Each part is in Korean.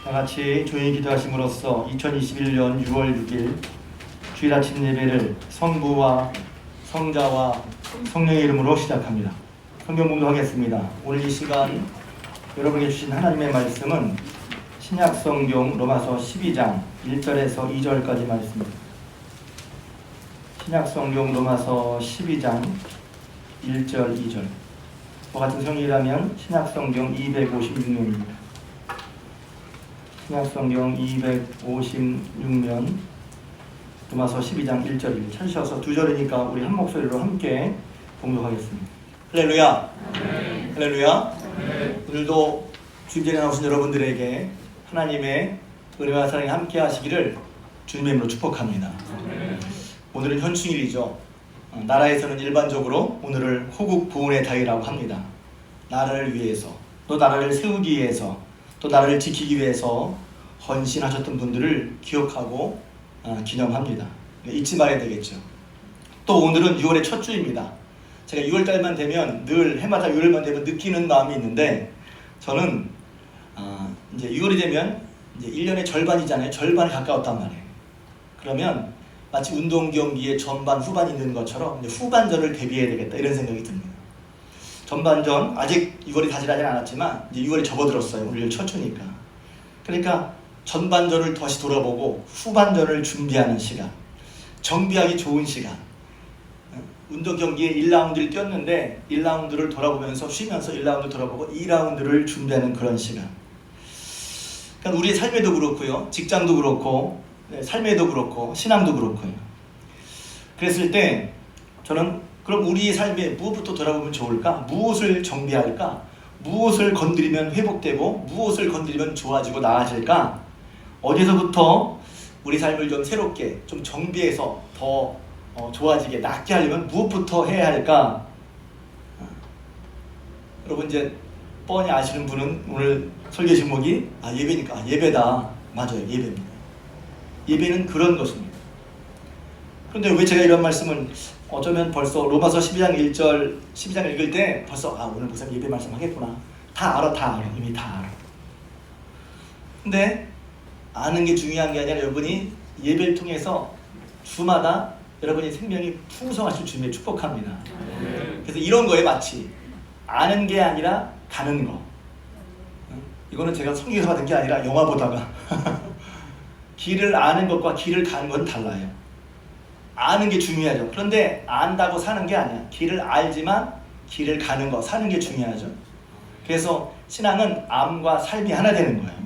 다 같이 조용히 기도하심으로써 2021년 6월 6일 주일 아침 예배를 성부와 성자와 성령의 이름으로 시작합니다. 성경 공독하겠습니다. 오늘 이 시간 여러분에게 주신 하나님의 말씀은 신약성경 로마서 12장 1절에서 2절까지 말씀입니다. 신약성경 로마서 12장 1절 2절. 같은 성경이라면 신약성경 256면입니다. 신약성경 256면 로마서 12장 1절입니다. 찾으셔서 2절이니까 우리 한 목소리로 함께 봉독하겠습니다. 할렐루야! 네. 할렐루야! 네. 오늘도 주일전에 나오신 여러분들에게 하나님의 은혜와 사랑이 함께 하시기를 주님의 이름으로 축복합니다. 네. 오늘은 현충일이죠. 나라에서는 일반적으로 오늘을 호국 부운의 달이라고 합니다. 나라를 위해서, 또 나라를 세우기 위해서, 또 나라를 지키기 위해서 헌신하셨던 분들을 기억하고 기념합니다. 잊지 말아야 되겠죠. 또 오늘은 6월의 첫 주입니다. 제가 6월달만 되면 늘 해마다 6월만 되면 느끼는 마음이 있는데, 저는 이제 6월이 되면 이제 1년의 절반이잖아요. 절반에 가까웠단 말이에요. 그러면 마치 운동 경기의 전반 후반이 있는 것처럼 이제 후반전을 대비해야 되겠다, 이런 생각이 듭니다. 전반전 아직 6월이 다 지나지 않았지만 이제 6월이 접어들었어요. 오늘 첫 주니까. 그러니까 전반전을 다시 돌아보고 후반전을 준비하는 시간, 정비하기 좋은 시간. 운동 경기에 1라운드를 뛰었는데 1라운드를 돌아보면서 쉬면서 1라운드 돌아보고 2라운드를 준비하는 그런 시간. 그러니까 우리의 삶에도 그렇고요, 직장도 그렇고, 삶에도 그렇고, 신앙도 그렇고요. 그랬을 때 저는 그럼 우리의 삶에 무엇부터 돌아보면 좋을까? 무엇을 정비할까? 무엇을 건드리면 회복되고 무엇을 건드리면 좋아지고 나아질까? 어디서부터 우리 삶을 좀 새롭게 좀 정비해서 더 좋아지게 낫게 하려면 무엇부터 해야 할까? 여러분 이제 뻔히 아시는 분은 오늘 설교 제목이 예배니까 예배다. 맞아요, 예배입니다. 예배는 그런 것입니다. 그런데 왜 제가 이런 말씀을 어쩌면 벌써 로마서 12장 1절 12장 읽을 때 벌써 오늘 목사님 예배 말씀 하겠구나. 다 알아. 이미 다 알아. 근데 아는 게 중요한 게 아니라 여러분이 예배를 통해서 주마다 여러분의 생명이 풍성하실 주님의 축복합니다. 그래서 이런 거에 마치 아는 게 아니라 가는 거. 이거는 제가 성경에서 받은 게 아니라 영화 보다가 길을 아는 것과 길을 가는 건 달라요. 아는 게 중요하죠. 그런데 안다고 사는 게 아니야. 길을 알지만 길을 가는 거, 사는 게 중요하죠. 그래서 신앙은 암과 삶이 하나 되는 거예요.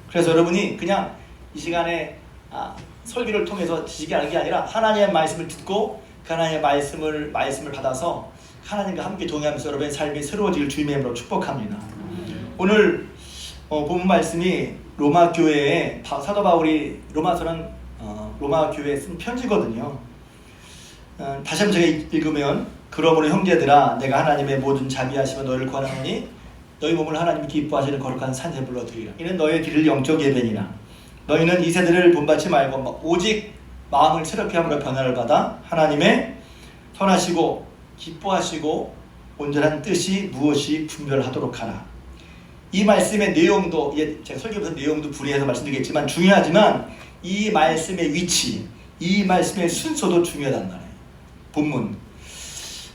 그래서 여러분이 그냥 이 시간에 설교를 통해서 지식이 하는 게 아니라 하나님의 말씀을 듣고 그 하나님의 말씀을 받아서 하나님과 함께 동행하면서 여러분의 삶이 새로워지길 주님의 이름으로 축복합니다. 오늘 본문 말씀이 로마 교회에 사도 바울이 로마서는 로마 교회에 쓴 편지거든요. 다시 한번 제가 읽으면, 그러므로 형제들아 내가 하나님의 모든 자비하심과 너희를 권하노니 너희 몸을 하나님이 기뻐하시는 거룩한 산제물로 드리라. 이는 너희의 드릴 영적 예배니라. 너희는 이 세대를 본받지 말고 오직 마음을 새롭게 함으로 변화를 받아 하나님의 선하시고 기뻐하시고 온전한 뜻이 무엇이 분별하도록 하라. 이 말씀의 내용도, 제가 설교부터 내용도 분리해서 말씀드리겠지만 중요하지만 이 말씀의 위치, 이 말씀의 순서도 중요하단 말이에요. 본문.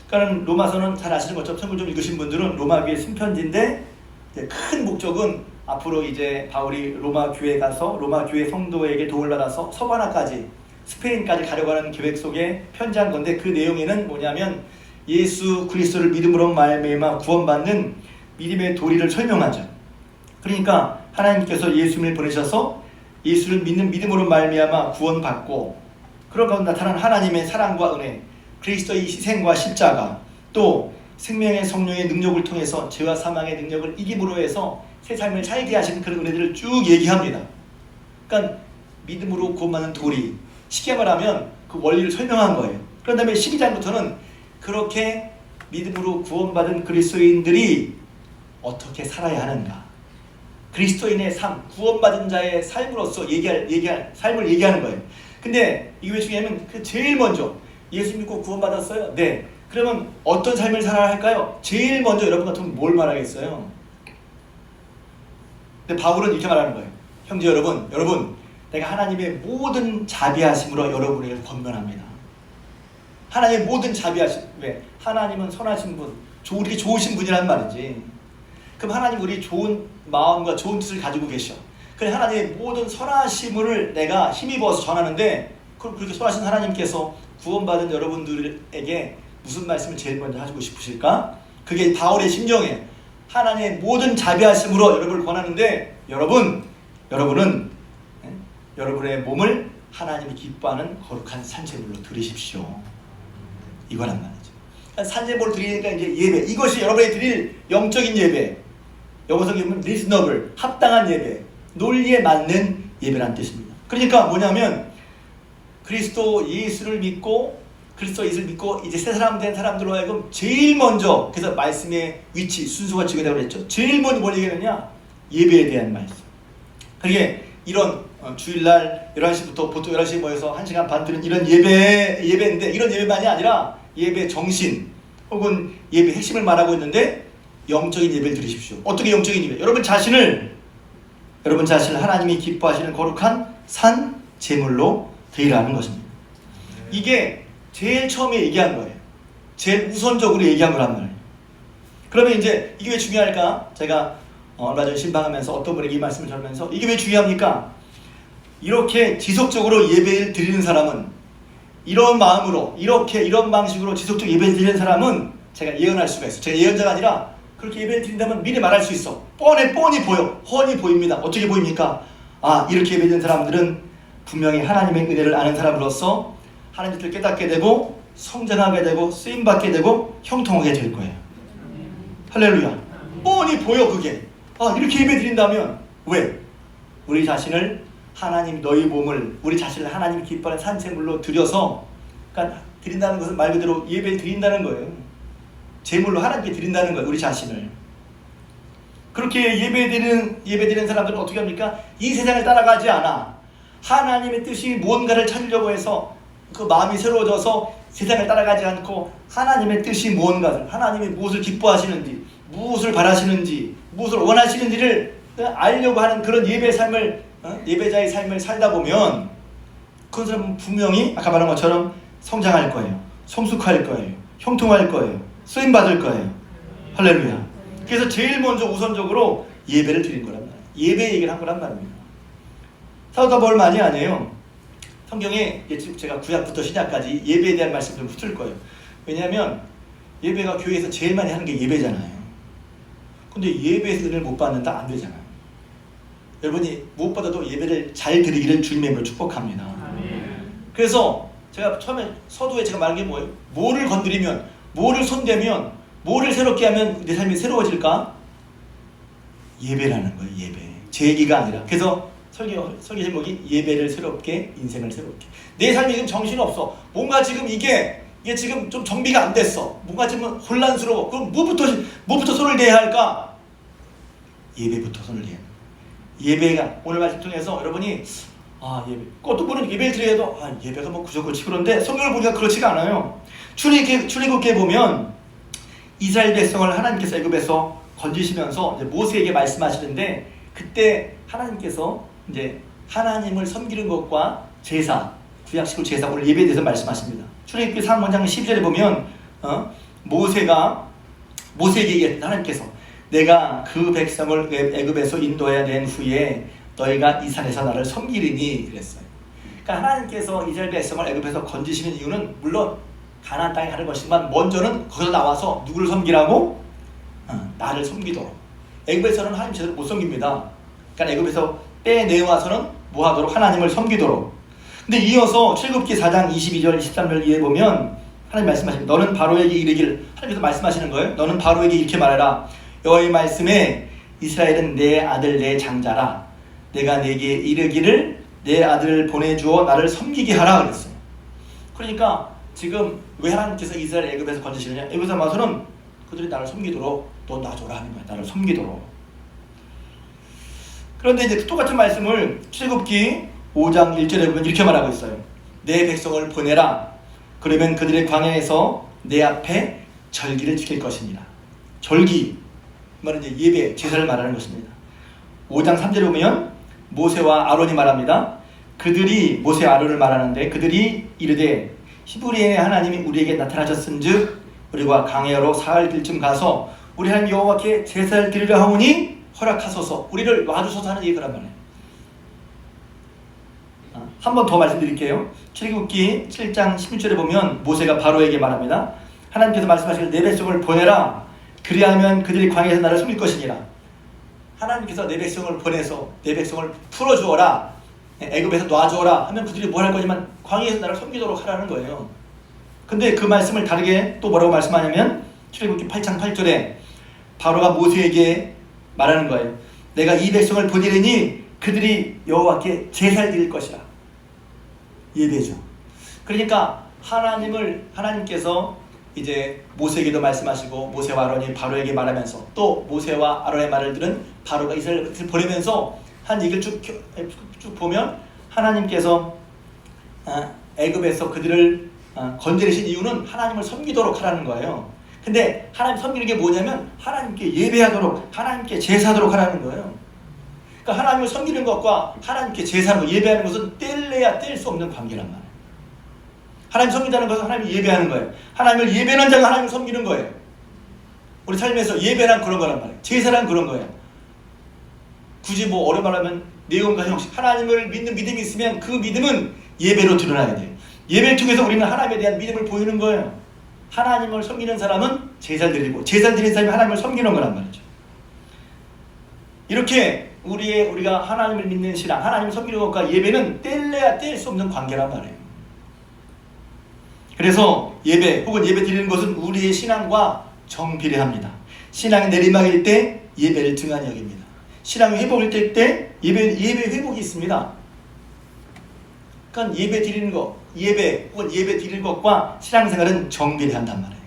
그러니까 로마서는 잘 아시는 것처럼 성경 좀 읽으신 분들은 로마 교회 쓴 편지인데 큰 목적은 앞으로 이제 바울이 로마 교회에 가서 로마 교회 성도에게 도움을 받아서 서바나까지, 스페인까지 가려고 하는 계획 속에 편지한 건데, 그 내용에는 뭐냐면 예수 그리스도를 믿음으로 말미암아 구원받는 믿음의 도리를 설명하죠. 그러니까 하나님께서 예수님을 보내셔서 예수를 믿는 믿음으로 말미암아 구원받고, 그런 가운데 나타난 하나님의 사랑과 은혜, 그리스도의 희생과 십자가, 또 생명의 성령의 능력을 통해서 죄와 사망의 능력을 이김으로 해서 새 삶을 살게 하시는 그런 은혜들을 쭉 얘기합니다. 그러니까 믿음으로 구원받는 도리, 쉽게 말하면 그 원리를 설명한 거예요. 그런 다음에 12장부터는 그렇게 믿음으로 구원받은 그리스도인들이 어떻게 살아야 하는가, 그리스도인의 삶, 구원받은 자의 삶으로서 얘기할 삶을 얘기하는 거예요. 근데 이게 왜 중요하냐면 제일 먼저 예수 믿고 구원받았어요. 네. 그러면 어떤 삶을 살아야 할까요? 제일 먼저 여러분 같으면 뭘 말하겠어요? 근데 바울은 이렇게 말하는 거예요. 형제 여러분, 내가 하나님의 모든 자비하심으로 여러분에게 권면합니다. 하나님의 모든 자비하심. 왜? 하나님은 선하신 분, 우리 좋으신 분이란 말이지. 그럼 하나님 우리 좋은 마음과 좋은 뜻을 가지고 계셔. 그래 하나님의 모든 선하심을 내가 힘입어서 전하는데, 그렇게 선하신 하나님께서 구원받은 여러분들에게 무슨 말씀을 제일 먼저 하시고 싶으실까? 그게 바울의 심정이에요. 하나님의 모든 자비하심으로 여러분을 권하는데, 여러분은 여러분의 몸을 하나님이 기뻐하는 거룩한 산제물로 드리십시오. 이거란 말이죠. 산제물을 드리니까 이제 예배, 이것이 여러분이 드릴 영적인 예배, 영어 성경에 보면 reasonable, 합당한 예배, 논리에 맞는 예배란 뜻입니다. 그러니까 뭐냐면 그리스도 예수를 믿고 이제 새 사람 된 사람들로 하여금 제일 먼저, 그래서 말씀의 위치, 순서가 중요하다고 그랬죠. 제일 먼저 뭘 얘기하느냐? 예배에 대한 말씀. 그게 이런 주일날 11시부터 보통 11시에 모여서 1시간 반 드는 이런 예배인데, 이런 예배만이 아니라 예배 정신 혹은 예배 핵심을 말하고 있는데, 영적인 예배를 드리십시오. 어떻게 영적인 예배? 여러분 자신을 하나님이 기뻐하시는 거룩한 산 제물로 드리라는 것입니다. 이게 제일 처음에 얘기한 거예요. 제일 우선적으로 얘기한 거란 말이에요. 그러면 이제 이게 왜 중요할까? 제가 얼마 전에 신방하면서 어떤 분에게 이 말씀을 전하면서, 이게 왜 중요합니까? 이렇게 지속적으로 예배를 드리는 사람은, 이런 마음으로 이런 방식으로 지속적으로 예배를 드리는 사람은 제가 예언할 수가 있어요. 제가 예언자가 아니라 그렇게 예배를 드린다면 미리 말할 수 있어. 뻔히 보여. 훤히 보입니다. 어떻게 보입니까? 이렇게 예배드리는 사람들은 분명히 하나님의 은혜를 아는 사람으로서 하나님의 뜻을 깨닫게 되고 성장하게 되고 쓰임받게 되고 형통하게 될 거예요. 할렐루야. 뻔히 보여 그게. 이렇게 예배 드린다면 왜? 우리 자신을 하나님, 너희 몸을, 우리 자신을 하나님 기뻐하는 산제물로 드려서, 그러니까 드린다는 것은 말 그대로 예배 드린다는 거예요. 제물로 하나님께 드린다는 거예요. 우리 자신을. 그렇게 예배드리는 사람들은 어떻게 합니까? 이 세상을 따라가지 않아. 하나님의 뜻이 무언가를 찾으려고 해서 그 마음이 새로워져서 세상을 따라가지 않고 하나님의 뜻이 무언가를, 하나님이 무엇을 기뻐하시는지, 무엇을 바라시는지, 무엇을 원하시는지를 알려고 하는 그런 예배자의 삶을 살다 보면 그 사람은 분명히 아까 말한 것처럼 성장할 거예요. 성숙할 거예요. 형통할 거예요. 쓰임받을 거예요. 할렐루야. 그래서 제일 먼저 우선적으로 예배를 드린 거란 말이에요. 예배 얘기를 한 거란 말입니다. 사도 바울만이 아니에요. 성경에 제가 구약부터 신약까지 예배에 대한 말씀 좀 붙을 거예요. 왜냐하면 예배가 교회에서 제일 많이 하는 게 예배잖아요. 근데 예배에서 은혜를 못 받는다? 안 되잖아요. 여러분이 무엇보다도 예배를 잘 드리기를 주님의 이름으로 축복합니다. 그래서 제가 처음에 서두에 제가 말한 게 뭐예요? 뭐를 건드리면, 뭐를 손대면, 뭐를 새롭게 하면 내 삶이 새로워질까? 예배라는 거예요. 예배. 제 얘기가 아니라. 그래서 설교 제목이 예배를 새롭게, 인생을 새롭게. 내 삶이 지금 정신없어. 뭔가 지금 이게 지금 좀 정비가 안 됐어. 뭔가 지금 혼란스러워. 그럼 뭐부터 손을 대야 할까? 예배부터 손을 대야 합니다. 예배가 오늘 말씀 통해서 여러분이 예배, 어떤 분은 예배를 드려도 예배가 뭐 그저그렇지 그런데 성경을 보니까 그렇지가 않아요. 출애굽기에 보면 이스라엘 백성을 하나님께서 애굽에서 건지시면서 이제 모세에게 말씀하시는데, 그때 하나님께서 이제 하나님을 섬기는 것과 제사, 구약식으로 제사, 오늘 예배에 대해서 말씀하십니다. 출애굽기 3장 12절에 보면 모세에게 얘기했다. 하나님께서 내가 그 백성을 애굽에서 인도해 낸 후에 너희가 이 산에서 나를 섬기리니 그랬어요. 그러니까 하나님께서 이스라엘 백성을 애굽에서 건지시는 이유는 물론 가나안 땅에 가는 것이지만 먼저는 거기서 나와서 누구를 섬기라고? 나를 섬기도록. 애굽에서는 하나님 제대로 못 섬깁니다. 그러니까 애굽에서 빼내와서는 뭐 하도록? 하나님을 섬기도록. 근데 이어서 출애굽기 4장 22절 23절 이에 보면 하나님 말씀하십니다. 너는 바로에게 이르기를, 하나님께서 말씀하시는 거예요. 너는 바로에게 이렇게 말해라. 여호와의 말씀에 이스라엘은 내 아들 내 장자라. 내가 내게 이르기를 내 아들을 보내주어 나를 섬기게 하라 그랬어요. 그러니까 지금 왜 하나님께서 이스라엘 애굽에서 건지시느냐? 애굽에서 와서는 그들이 나를 섬기도록 너 놔줘라 하는 거야. 나를 섬기도록. 그런데 이제 똑같은 말씀을 출애굽기 5장 1절에 보면 이렇게 말하고 있어요. 내 백성을 보내라. 그러면 그들의 광야에서 내 앞에 절기를 지킬 것이니라. 절기 말은 이제 예배, 제사를 말하는 것입니다. 5장 3절에 보면 모세와 아론이 말합니다. 그들이 모세와 아론을 말하는데 그들이 이르되 히브리인의 하나님이 우리에게 나타나셨은즉 우리가 강야로 사흘 길쯤 가서 우리 하나님 여호와께 제사를 드리려 하오니 허락하소서. 우리를 놔주소서 하는 얘기란 말이에요. 한 번 더 말씀드릴게요. 출애굽기 7장 16절에 보면 모세가 바로에게 말합니다. 하나님께서 말씀하시길 내 백성을 보내라. 그리하면 그들이 광야에서 나를 섬길 것이니라. 하나님께서 내 백성을 보내서 내 백성을 풀어주어라, 애굽에서 놔주어라 하면 그들이 뭘 할 거지만 광야에서 나를 섬기도록 하라는 거예요. 근데 그 말씀을 다르게 또 뭐라고 말씀하냐면 출애굽기 8장 8절에 바로가 모세에게 말하는 거예요. 내가 이 백성을 보내리니 그들이 여호와께 제사를 드릴 것이라. 예배죠. 그러니까 하나님께서 이제 모세에게도 말씀하시고 모세와 아론이 바로에게 말하면서 또 모세와 아론의 말을 들은 바로가 이스라엘을 보내면서 한 얘기를 쭉 보면 하나님께서 애굽에서 그들을 건져내신 이유는 하나님을 섬기도록 하라는 거예요. 근데 하나님 섬기는 게 뭐냐면 하나님께 예배하도록, 하나님께 제사하도록 하라는 거예요. 그러니까 하나님을 섬기는 것과 하나님께 제사하고 예배하는 것은 뗄래야 뗄 수 없는 관계란 말이에요. 하나님 섬긴다는 것은 하나님을 예배하는 거예요. 하나님을 예배하는 자가 하나님을 섬기는 거예요. 우리 삶에서 예배란 그런 거란 말이에요. 제사란 그런 거예요. 굳이 뭐 어려운 말하면 내용과 형식, 하나님을 믿는 믿음이 있으면 그 믿음은 예배로 드러나야 돼요. 예배를 통해서 우리는 하나님에 대한 믿음을 보이는 거예요. 하나님을 섬기는 사람은 제사를 드리고 제사를 드리는 사람이 하나님을 섬기는 거란 말이죠. 이렇게 우리가 하나님을 믿는 신앙, 하나님을 섬기는 것과 예배는 뗄래야 뗄 수 없는 관계란 말이에요. 그래서 예배 혹은 예배 드리는 것은 우리의 신앙과 정비례합니다. 신앙이 내리막일 때 예배를 등한히 여깁니다. 신앙이 회복일 때 예배 회복이 있습니다. 그러니까 예배 드리는 것, 예배 혹은 예배 드리는 것과 신앙생활은 정비례한단 말이에요.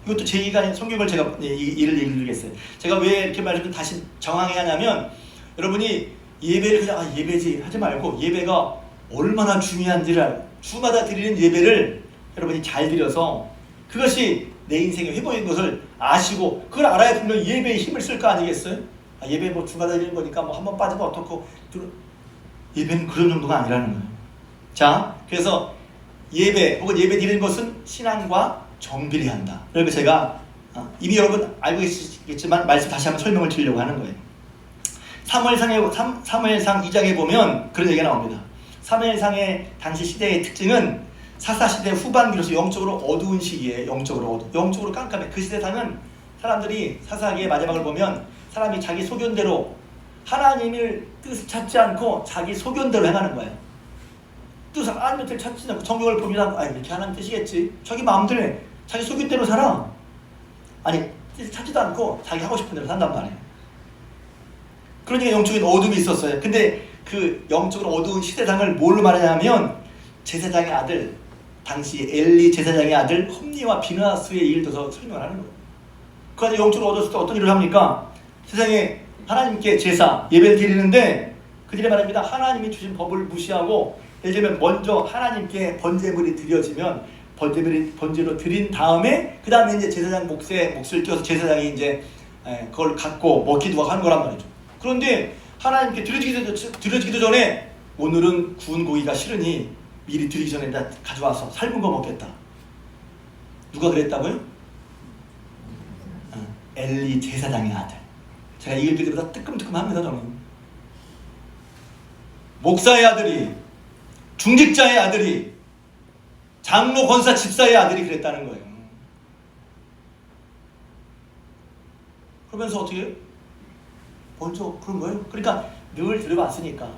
이것도 제 얘기가 아닌 성경을 제가 예를 드리겠어요. 제가 왜 이렇게 말을 다시 정황해야 하냐면 여러분이 예배를 그냥 예배지 하지 말고 예배가 얼마나 중요한지를 주마다 드리는 예배를 여러분이 잘 드려서 그것이 내 인생의 회복인 것을 아시고 그걸 알아야 분명 예배에 힘을 쓸 거 아니겠어요? 예배 뭐 주마다 드리는 거니까 뭐 한 번 빠지면 어떻고, 예배는 그런 정도가 아니라는 거예요. 자, 그래서 예배 혹은 예배 드리는 것은 신앙과 정비례한다. 그리고 제가 이미 여러분 알고 계시겠지만 말씀 다시 한번 설명을 드리려고 하는 거예요. 사무엘상 2장에 보면 그런 얘기가 나옵니다. 사무엘상의 당시 시대의 특징은 사사시대 후반기로서 영적으로 어두운 시기에 영적으로 깜깜해. 그 시대상은 사람들이 사사기의 마지막을 보면 사람이 자기 소견대로 하나님을 뜻을 찾지 않고 자기 소견대로 행하는 거예요. 뜻을 하나님의 뜻을 찾지 않고 성경을 보면 이렇게 하나님 뜻이겠지. 자기 마음대로 자기 소견대로 살아. 아니 뜻을 찾지도 않고 자기 하고 싶은 대로 산단 말이에요. 그러니까 영적인 어둠이 있었어요. 근데 그 영적으로 어두운 시대상을 뭘로 말하냐면 제사장의 아들, 당시 엘리 제사장의 아들 홈니와 비느하스의 일을 들어서 설명을 하는 거예요. 그 아들 영적으로 어두웠을 때 어떤 일을 합니까? 세상에 하나님께 제사, 예배를 드리는데 그들이 말합니다. 하나님이 주신 법을 무시하고 예를 들면 먼저 하나님께 번제물이 드려지면 번제로 드린 다음에 그 다음에 이제 제사장 몫을 띄워서 제사장이 이제 그걸 갖고 먹기도 하는 거란 말이죠. 그런데 하나님께 드려지기도 전에 오늘은 구운 고기가 싫으니 미리 드리기 전에 나 가져와서 삶은 거 먹겠다. 누가 그랬다고요? 엘리 제사장의 아들. 제가 읽을 때보다 뜨끔뜨끔합니다. 저는 목사의 아들이, 중직자의 아들이, 장로 권사 집사의 아들이 그랬다는 거예요. 그러면서 어떻게 해요? 먼저 그런 거예요? 그러니까 늘 들어봤으니까.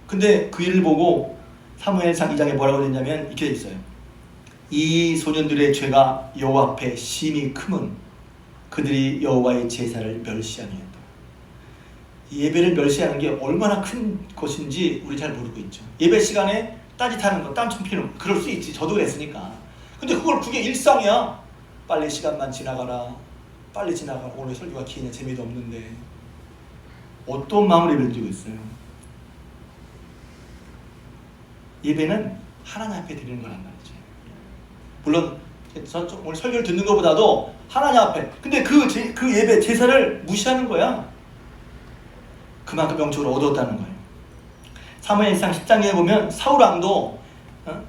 근데 그 일을 보고 사무엘상 2장에 뭐라고 되냐면 이렇게 돼 있어요. 이 소년들의 죄가 여호와 앞에 심히 크면 그들이 여호와의 제사를 멸시하니라. 예배를 멸시하는 게 얼마나 큰 것인지 우리 잘 모르고 있죠. 예배 시간에 따짓하는 거, 땀 춤피는 거, 그럴 수 있지. 저도 그랬으니까. 근데 그게 일상이야. 빨리 시간만 지나가라. 빨리 지나가라. 오늘 설교가 기냐 재미도 없는데. 어떤 마음으로 예배를 드리고 있어요? 예배는 하나님 앞에 드리는 거란 말이죠. 물론 오늘 설교를 듣는 것보다도 하나님 앞에. 근데 그 예배 제사를 무시하는 거야. 그만큼 영적으로 어두웠다는 거예요. 사무엘상 10장에 보면 사울 왕도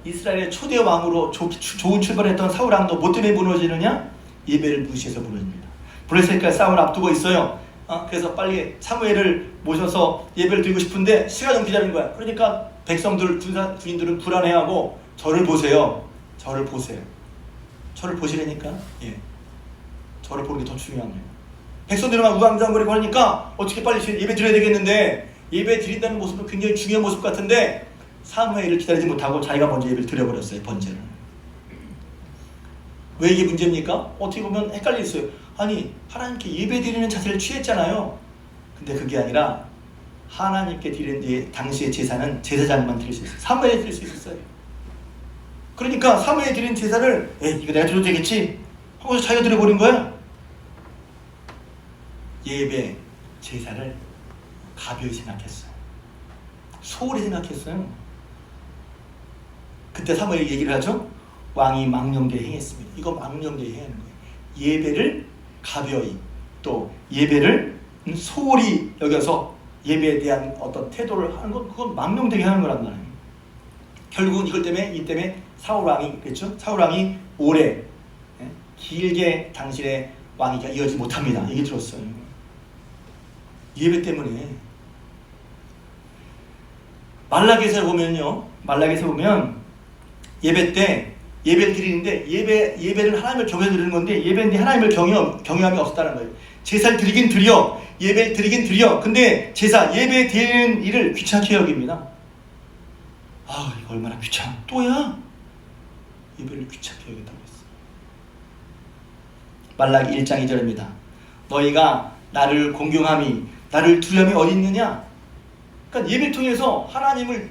이스라엘의 초대 왕으로 좋은 출발했던 사울 왕도 뭐 때문에 무너지느냐? 예배를 무시해서 무너집니다. 블레셋과 싸움을 앞두고 있어요. 그래서 빨리 사무엘을 모셔서 예배를 드리고 싶은데 시간이 너무 기다리는 거야. 그러니까 백성들, 군인들은 불안해하고 저를 보세요. 저를 보세요. 저를 보시라니까. 예. 저를 보는 게 더 중요한 거예요. 백성들은 막 우왕좌왕거리고 하니까 어떻게 빨리 예배 드려야 되겠는데 예배 드린다는 모습은 굉장히 중요한 모습 같은데 사무엘을 기다리지 못하고 자기가 먼저 예배를 드려버렸어요. 번제를. 왜 이게 문제입니까? 어떻게 보면 헷갈리겠어요. 아니 하나님께 예배 드리는 자세를 취했잖아요. 근데 그게 아니라 하나님께 드리는 당시의 제사는 제사장만 드릴 수 있어요. 사무엘이 드릴 수 있었어요. 그러니까 사무엘이 드린 제사를 이거 내가 드려도 되겠지 하고서 자기가 드려버린 거야. 예배 제사를 가벼이 생각했어요. 소홀히 생각했어요. 그때 사무엘이 얘기를 하죠. 왕이 망령되이 행했습니다. 이거 망령되이 행하는 거예요. 예배를 가벼이 또 예배를 소홀히 여겨서 예배에 대한 어떤 태도를 하는 건 그건 망령되게 하는 거란 말이에요. 결국은 이 때문에 사울 왕이 그랬죠. 사울 왕이 오래 길게 당신의 왕위가 이어지지 못합니다. 얘기 들었어요. 예배 때문에. 말라기에서 보면 예배 때 예배를 드리는데 예배를 하나님을 경외해서 드리는 건데 예배인데 하나님을 경외함이 없었다는 거예요. 제사를 드리긴 드려. 예배를 드리긴 드려. 근데 예배 드리는 일을 귀찮게 여깁니다. 이거 얼마나 귀찮아. 또야? 예배를 귀찮게 여긴다고 했어. 말라기 1장 2절입니다. 너희가 나를 공경함이 나를 두려움이 어디 있느냐? 그러니까 예배를 통해서 하나님을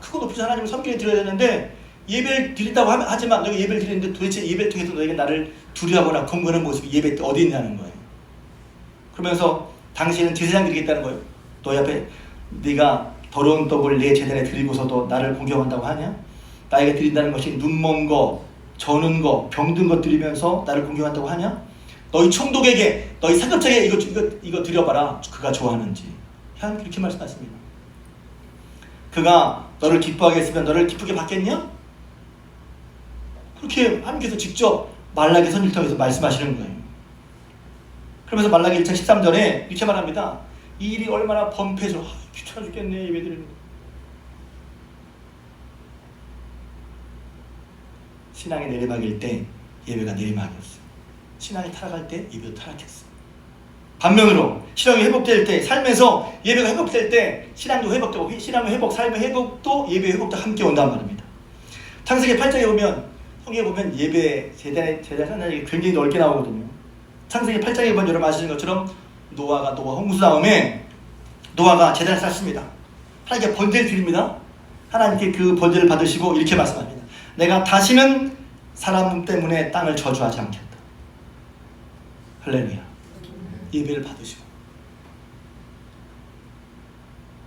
크고 높으신 하나님을 섬기게 드려야 되는데 예배를 드린다고 하지만 너희가 예배를 드리는데 도대체 예배를 통해서 너희가 나를 두려워하거나 공경하는 모습이 예배 때 어디 있냐는 거예요. 그러면서 당신은 제사장 드리겠다는 거예요. 너희 앞에 네가 더러운 떡을 내 제단에 드리고서도 나를 공경한다고 하냐? 나에게 드린다는 것이 눈먼 거, 저는 거, 병든 것 드리면서 나를 공경한다고 하냐? 너희 총독에게, 너희 상급자에게 이거 드려봐라. 그가 좋아하는지. 하나님 그렇게 말씀하십니다. 그가 너를 기뻐하게 했으면 너를 기쁘게 받겠냐? 그렇게 하나님께서 직접 말라기 선지를 통해서 말씀하시는 거예요. 그러면서 말라기 1장 13절에 이렇게 말합니다. 이 일이 얼마나 범패죠. 귀찮아 죽겠네 예배 드리는 거. 신앙의 내리막일 때 예배가 내리막이었어요. 신앙이 타락할 때 예배도 타락했어요. 반면으로 신앙이 회복될 때, 삶에서 예배가 회복될 때 신앙도 회복되고 신앙의 회복, 삶의 회복도 예배의 회복도 함께 온단 말입니다. 창세기 8장에 보면 성경에 보면 예배, 제단 하나님이 굉장히 넓게 나오거든요. 창세기 8장에 보면 여러분 아시는 것처럼 노아가 홍수 다음에 노아가 제단을 쌓습니다. 하나님께 번제를 드립니다. 하나님께 그 번제를 받으시고 이렇게 말씀합니다. 내가 다시는 사람 때문에 땅을 저주하지 않겠다. 할렐루야. 예배를 받으시고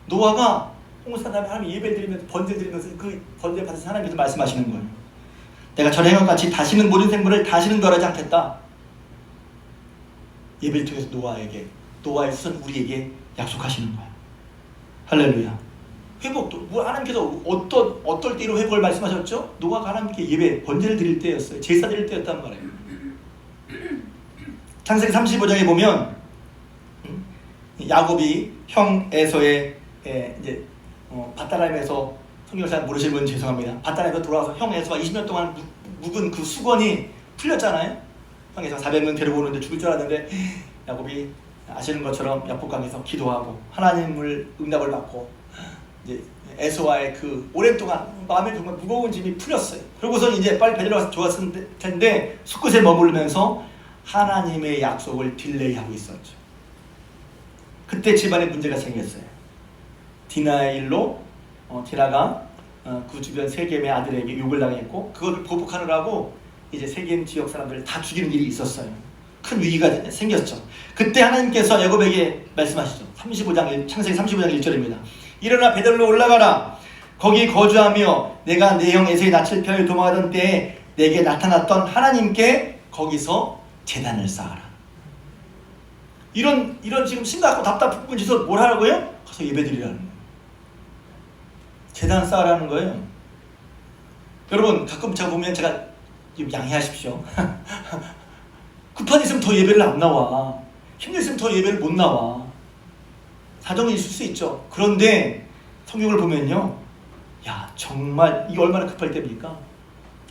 노아가 홍수 다음에 하나님 예배 드리면서 번제 드리면서 그 번제 받으신 하나님께서 말씀하시는 거예요. 내가 전에 한 것 같이 다시는 모든 생물을 다시는 멸하지 않겠다. 예배를 통해서 노아의 후손 우리에게 약속하시는 거야. 할렐루야. 회복도 하나님께서 어떨 때로 회복을 말씀하셨죠? 노아가 하나님께 예배 번제를 드릴 때였어요. 제사 드릴 때였단 말이에요. 창세기 35장에 보면 야곱이 형 에서의 이제 밧다람에서 성경을 잘 모르시는 분 죄송합니다. 밧다람에서 돌아와서 형 에서가 20년 동안 묵은 그 수건이 풀렸잖아요. 형 에서가 400명 데리고 오는데 죽을 줄 알았는데 야곱이 아시는 것처럼 야복강에서 기도하고 하나님을 응답을 받고 이제 에서와의 그 오랜 동안 마음에 정말 무거운 짐이 풀렸어요. 그러고선 이제 빨리 베들레 와서 좋았을 텐데 숲곳에 머무르면서 하나님의 약속을 딜레이하고 있었죠. 그때 집안에 문제가 생겼어요. 디나의 일로 디나가 그 주변 세겜의 아들에게 욕을 당했고 그걸 보복하느라고 이제 세겜 지역 사람들을 다 죽이는 일이 있었어요. 큰 위기가 생겼죠. 그때 하나님께서 야곱에게 말씀하시죠. 창세기 35장 1절입니다. 일어나 베들로 올라가라. 거기 거주하며 내가 내 형 에서의 낯을 펴여 도망하던 때에 내게 나타났던 하나님께 거기서 제단을 쌓아라. 이런 지금 심각하고 답답한 짓을 뭘 하라고요? 가서 예배드리라는 거예요. 재단 쌓으라는 거예요. 여러분 가끔 제가 보면 제가 양해하십시오. 급한 일 있으면 더 예배를 안 나와. 힘들 있으면 더 예배를 못 나와. 사정이 있을 수 있죠. 그런데 성경을 보면요, 야 정말 이게 얼마나 급할 때입니까?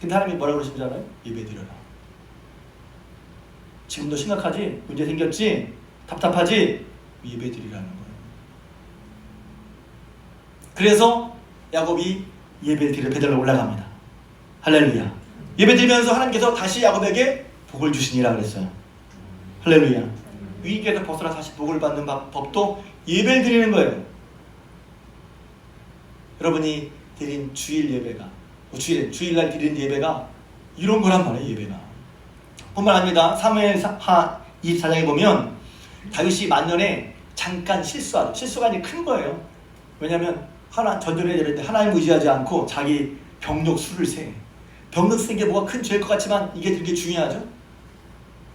근데 하나님이 뭐라고 그러신 줄 알아요? 예배드려라. 지금도 심각하지? 문제 생겼지? 답답하지? 예배드리라는 거예요. 그래서 야곱이 예배를 드려 베들로 올라갑니다. 할렐루야. 예배 드리면서 하나님께서 다시 야곱에게 복을 주시니라 그랬어요. 할렐루야. 위기에서 벗어나 다시 복을 받는 법도 예배를 드리는 거예요. 여러분이 드린 주일 예배가, 주일날 드린 예배가 이런 거란 말이에요. 예배가 뿐만 아닙니다. 사무엘하 24장에 보면 다윗이 만년에 잠깐 실수가 아주 큰 거예요. 왜냐하면 전전에 예배 때 하나님 의지하지 않고 자기 병력 수를 세. 병력 쓰는 게 뭐가 큰 죄일 것 같지만 이게 되게 중요하죠.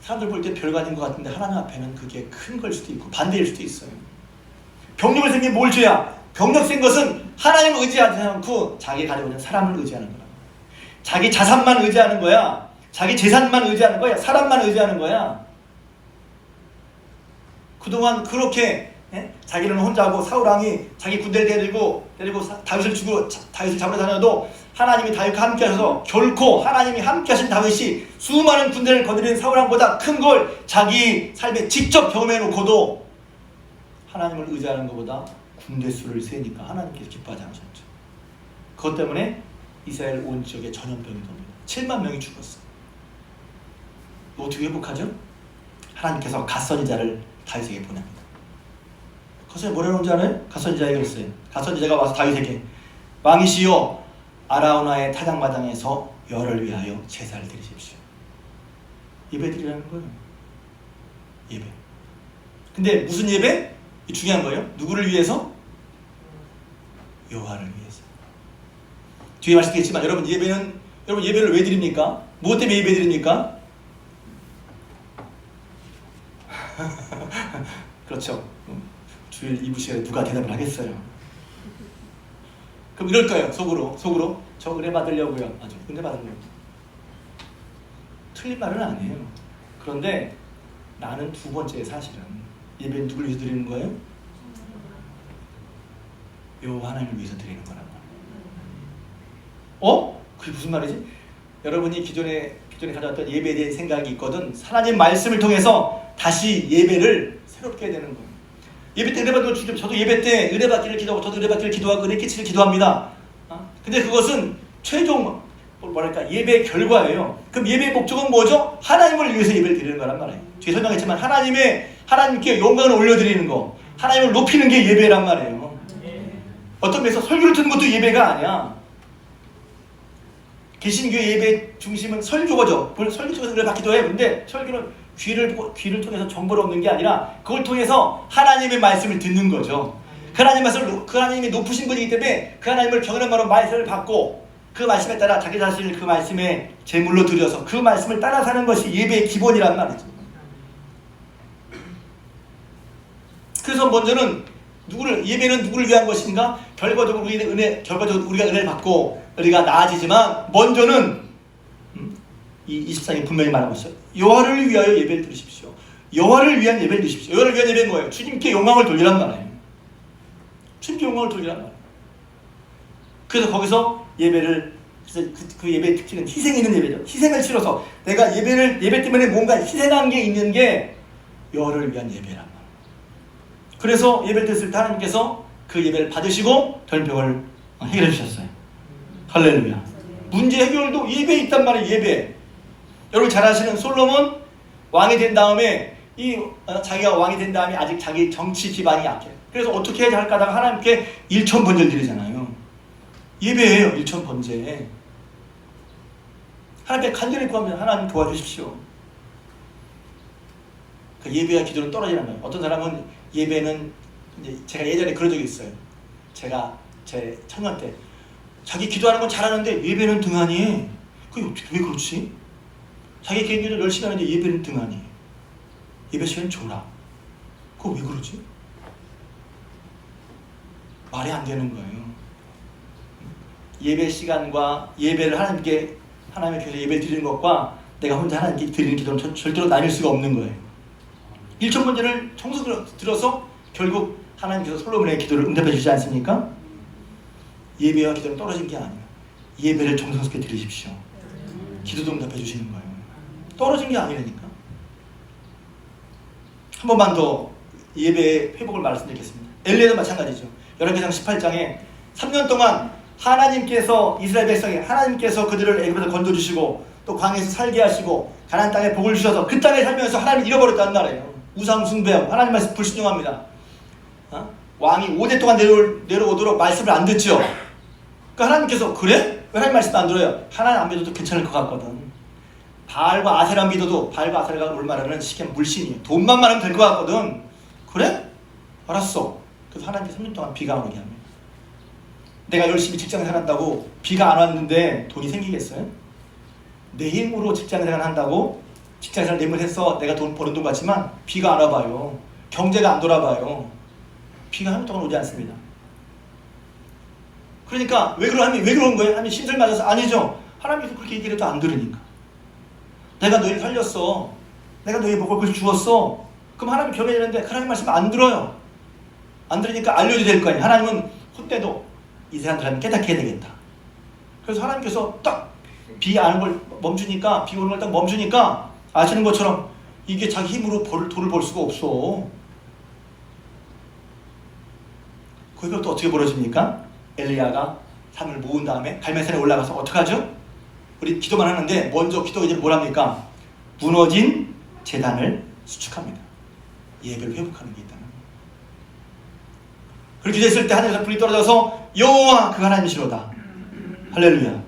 사람들 볼 때 별거 아닌 것 같은데 하나님 앞에는 그게 큰 걸 수도 있고 반대일 수도 있어요. 병력을 센 게 뭘 죄야? 병력 센 것은 하나님을 의지하지 않고 자기 가지고 있는 사람을 의지하는 거야. 자기 자산만 의지하는 거야. 자기 재산만 의지하는 거야. 사람만 의지하는 거야. 그동안 그렇게 자기는 혼자고 사울왕이 자기 군대를 데리고 다윗을 잡으러 다녀도 하나님이 다윗과 함께 하셔서 결코 하나님이 함께 하신 다윗이 수많은 군대를 거느린 사울왕보다 큰 걸 자기 삶에 직접 경험해 놓고도 하나님을 의지하는 것보다 군대 수를 세니까 하나님께서 기뻐하지 않으셨죠. 그것 때문에 이스라엘 온 지역에 전염병이 돕니다. 7만 명이 죽었어요. 어떻게 회복하죠? 하나님께서 갓선지자를 다윗에게 보냅니다. 거기서 뭐라는 줄 알아요? 갓선지자에게 그랬어요. 갓선지자가 와서 다윗에게 왕이시여 아라우나의 타작마당에서 열을 위하여 제사를 드리십시오. 예배 드리라는 거예요. 예배. 근데 무슨 예배? 중요한 거예요. 누구를 위해서? 여호와를 위해서. 뒤에 말씀드리겠지만 여러분 예배를 왜 드립니까? 무엇 때문에 예배 드립니까? 그렇죠. 주일 2부 시간에 누가 대답을 하겠어요? 그럼 이럴 거예요. 속으로 저 은혜 받으려고요. 아주 은혜 받으려고. 틀린 말은 아니에요. 그런데 나는 두 번째 사실은 예배는 누굴 위해서 드리는 거예요? 여호와 하나님을 위해서 드리는 거란 말이에요. 그게 무슨 말이지? 여러분이 기존에 가져왔던 예배에 대한 생각이 있거든. 하나님 말씀을 통해서 다시 예배를 새롭게 해야 되는 거예요. 예배 때 은혜 받는 걸 저도 예배 때 은혜 받기를 기도하고 저도 은혜 받기를 기도하고 은혜 끼치를 기도합니다. 근데 그것은 최종 예배의 결과예요. 그럼 예배의 목적은 뭐죠? 하나님을 위해서 예배를 드리는 거란 말이에요. 뒤에 설명했지만 하나님께 영광을 올려드리는 거, 하나님을 높이는 게 예배란 말이에요. 어떤 면에서 설교를 듣는 것도 예배가 아니야. 개신교의 예배 중심은 설교죠. 물론 설교 통해서 은혜 받기도 해요. 근데 설교는 귀를 통해서 정보를 얻는 게 아니라 그걸 통해서 하나님의 말씀을 듣는 거죠. 그 하나님이 높으신 분이기 때문에 그 하나님을 경험한 바로 말씀을 받고 그 말씀에 따라 자기 자신을 그 말씀에 제물로 드려서 그 말씀을 따라 사는 것이 예배의 기본이란 말이죠. 그래서 먼저는 예배는 누구를 위한 것인가? 결과적으로 우리가 은혜를 받고 우리가 나아지지만 먼저는 이 24장이 분명히 말하고 있어요. 여호와를 위하여 예배를 드리십시오. 여호와를 위한 예배를 드리십시오. 여호와를 위한 예배는 뭐예요? 주님께 영광을 돌리란 말이에요. 주님께 영광을 돌리란 말이에요. 그래서 거기서 예배를 그 예배의 특징은 희생이 있는 예배죠. 희생을 치러서 내가 예배 때문에 뭔가 희생한 게 있는 게 여호와를 위한 예배란 말이에요. 그래서 예배를 드렸을 때 하나님께서 그 예배를 받으시고 전병을 해결해 주셨어요. 할렐루야. 문제 해결도 예배에 있단 말이에요. 예배. 여러분 잘 아시는 솔로몬 왕이 된 다음에 자기가 왕이 된 다음에 아직 자기 정치 기반이 약해. 그래서 어떻게 해야 할까 하다가 하나님께 일천번제를 드리잖아요. 예배예요. 일천번제. 하나님께 간절히 구하면 하나님 도와주십시오. 그 예배와 기도는 떨어지는 거예요. 어떤 사람은 예배는 제가 예전에 그런 적이 있어요. 제가 제 청년 때 자기 기도하는 건 잘하는데 예배는 등한히 해. 그게 왜 그렇지? 자기 개인기도 열심히 하는데 예배는 등한히 해. 예배 시간 줘라. 그거 왜 그러지? 말이 안 되는 거예요. 예배 시간과 예배를 하나님의 교회에서 예배 드리는 것과 내가 혼자 하나님께 드리는 기도는 절대로 나뉠 수가 없는 거예요. 일천번제를 청소 들어서 결국 하나님께서 솔로몬의 기도를 응답해 주지 않습니까? 예배와 기도는 떨어진 게 아니에요. 예배를 정성스럽게 드리십시오. 기도도 응답해 주시는 거예요. 떨어진 게 아니라니까. 한 번만 더 예배의 회복을 말씀드리겠습니다. 엘리야도 마찬가지죠. 열왕기상 18장에 3년 동안 하나님께서 이스라엘 백성에 하나님께서 그들을 애굽에서 건져주시고 또 광야에서 살게 하시고 가나안 땅에 복을 주셔서 그 땅에 살면서 하나님을 잃어버렸다는 말이에요. 우상 숭배하고 하나님 말씀 불순종합니다. 왕이 5대 동안 내려오도록 말씀을 안 듣죠. 그러니까 하나님께서 그래? 왜 하나님 말씀 안 들어요? 하나님 안 믿어도 괜찮을 것 같거든. 바알과 아세라 믿어도 바알과 아세라가 올마라는 시기한 물신이에요. 돈만 많으면 될 것 같거든. 그래? 알았어. 그래서 하나님께서 3년 동안 비가 안 오게 합니다. 내가 열심히 직장생활 한다고 비가 안 왔는데 돈이 생기겠어요? 내 힘으로 직장생활 한다고 직장생활 내물해서 내가 돈 버는 돈 같지만 비가 안 와봐요. 경제가 안 돌아봐요. 비가 한 년 동안 오지 않습니다. 그러니까 왜 그런 거예요? 하나님 신설 맞아서 아니죠. 하나님께서 그렇게 얘기를 해도 안 들으니까. 내가 너희를 살렸어. 내가 너희의 복을 주었어. 그럼 하나님 경외되는데 하나님 말씀 안 들어요. 안 들으니까 알려줘야 될 거 아니에요. 하나님은 혼내도 이 사람들한테 깨닫게 해야 되겠다. 그래서 하나님께서 딱 비 안 오는 걸 멈추니까, 비 오는 걸 딱 멈추니까 아시는 것처럼 이게 자기 힘으로 돈을 벌 수가 없어. 그게 또 어떻게 벌어집니까? 엘리야가 사람을 모은 다음에 갈멜산에 올라가서 어떻게 하죠? 우리 기도만 하는데 먼저 기도 이제 뭘 합니까? 무너진 제단을 수축합니다. 예배를 회복하는 게 있다는. 그렇게 됐을 때 하늘에서 불이 떨어져서 여호와 그 하나님이시로다. 할렐루야.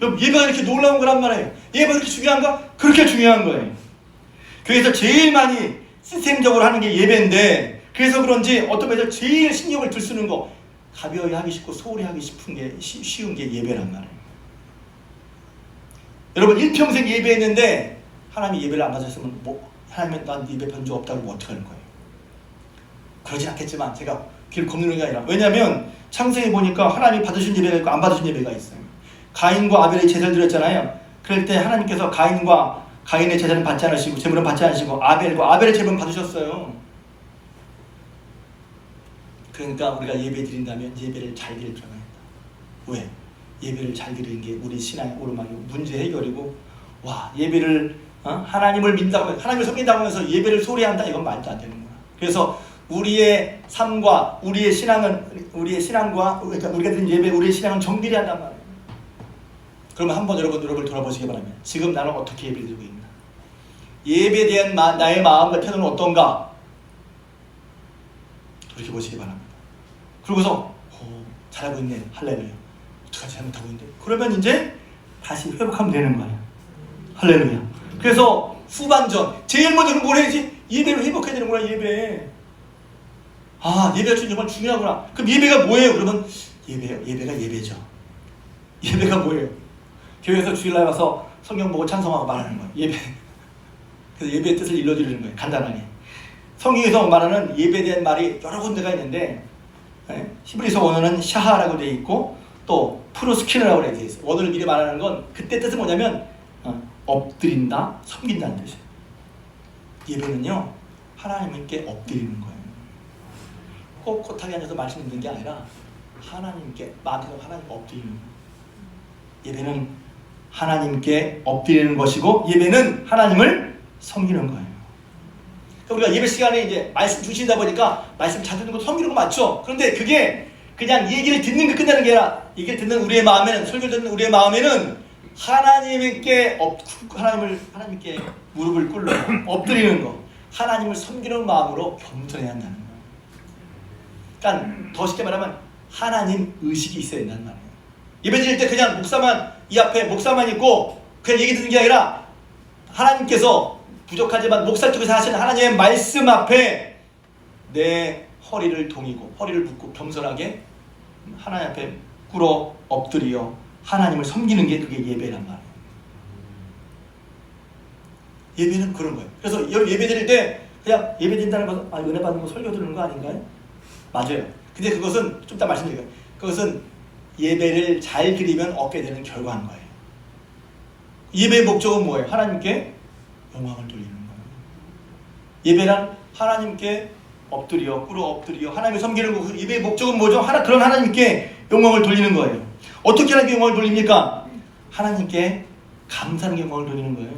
예배가 이렇게 놀라운 거란 말이에요. 예배가 그렇게 중요한가? 그렇게 중요한 거예요. 교회에서 제일 많이 시스템적으로 하는 게 예배인데, 그래서 그런지 어떤 면에서 제일 신경을 들쓰는 거, 가벼이 하기 쉽고 소홀히 하기 싶은 게 쉬운 게 예배란 말이에요. 여러분 일평생 예배했는데 하나님이 예배를 안 받으셨으면 하나님은 난 예배 받은 적 없다고 하면 어떡하는 거예요? 그러진 않겠지만 제가 귀를 걷는 게 아니라, 왜냐하면 창세기 보니까 하나님이 받으신 예배가 있고 안 받으신 예배가 있어요. 가인과 아벨의 제사를 드렸잖아요. 그럴 때 하나님께서 가인의 제사는 받지 않으시고 제물은 받지 않으시고 아벨의 제물은 받으셨어요. 그러니까 우리가 예배 드린다면 예배를 잘 드릴 필요가 있다. 왜? 예배를 잘 드리는 게 우리 신앙의 오르막이고 문제 해결이고, 예배를 하나님을 믿는다고, 하나님을 섬긴다고 하면서 예배를 소홀히한다, 이건 말도 안 되는 거야. 그래서 우리의 삶과 우리의 신앙과 그러니까 우리가 드린 예배, 우리의 신앙은 정비례 한단 말이에요. 그러면 한번 여러분을 돌아보시기 바랍니다. 지금 나는 어떻게 예배를 드리고 있나? 예배에 대한 나의 마음과 태도는 어떤가? 돌이켜보시기 바랍니다. 그러고서 잘하고 있네, 할렐루야. 어떡하지, 잘못하고 있는데? 그러면 이제 다시 회복하면 되는 거예요. 할렐루야. 그래서 후반전 제일 먼저는 뭘 해야지? 예배를 회복해야 되는구나. 예배가 정말 중요하구나. 그럼 예배가 뭐예요? 그러면 예배가 예배죠. 예배가 뭐예요? 교회에서 주일날 와서 성경 보고 찬송하고 말하는 거예요. 예배. 그래서 예배의 뜻을 일러드리는 거예요. 간단하게. 성경에서 말하는 예배에 대한 말이 여러 군데가 있는데, 히브리서 원어는 샤하라고 되어 있고 또 프로스키르라고 되어 있어요. 원어를 미리 말하는 건 그때 뜻은 뭐냐면 엎드린다, 섬긴다는 뜻이에요. 예배는요, 하나님께 엎드리는 거예요. 꼿꼿하게 앉아서 말씀 듣는 게 아니라 하나님께 마음대로 하나님께 엎드리는 거예요. 예배는 하나님께 엎드리는 것이고, 예배는 하나님을 섬기는 거예요. 그러니까 우리가 예배 시간에 이제 말씀 주시다 보니까 말씀 잘 듣는 거 섬기는 거 맞죠? 그런데 그게 그냥 얘기를 듣는 게 끝나는 게 아니라, 얘기를 듣는 우리의 마음에는, 설교를 듣는 우리의 마음에는 하나님께 무릎을 꿇고 엎드리는 거, 하나님을 섬기는 마음으로 겸손해야 한다는 거예요. 그러니까 더 쉽게 말하면 하나님 의식이 있어야 된다는 말이에요. 예배 드릴 때 그냥 이 앞에 목사만 있고 그냥 얘기 듣는 게 아니라, 하나님께서 부족하지만 목사 쪽에서 하시는 하나님의 말씀 앞에 내 허리를 동이고 허리를 붓고 겸손하게 하나님 앞에 꿇어 엎드려 하나님을 섬기는 게 그게 예배란 말이에요. 예배는 그런 거예요. 그래서 예배 드릴 때 그냥 예배 드린다는 것은 은혜 받는 거 설교 듣는 거 아닌가요? 맞아요. 근데 그것은 좀 이따 말씀드릴게요. 그것은 예배를 잘 드리면 얻게 되는 결과인 거예요. 예배의 목적은 뭐예요? 하나님께 영광을 돌리는 거예요. 예배란 하나님께 엎드려 꿇어 엎드려 하나님을 섬기는 거. 예배의 목적은 뭐죠? 그런 하나님께 영광을 돌리는 거예요. 어떻게 하나님께 영광을 돌립니까? 하나님께 감사하는 영광을 돌리는 거예요.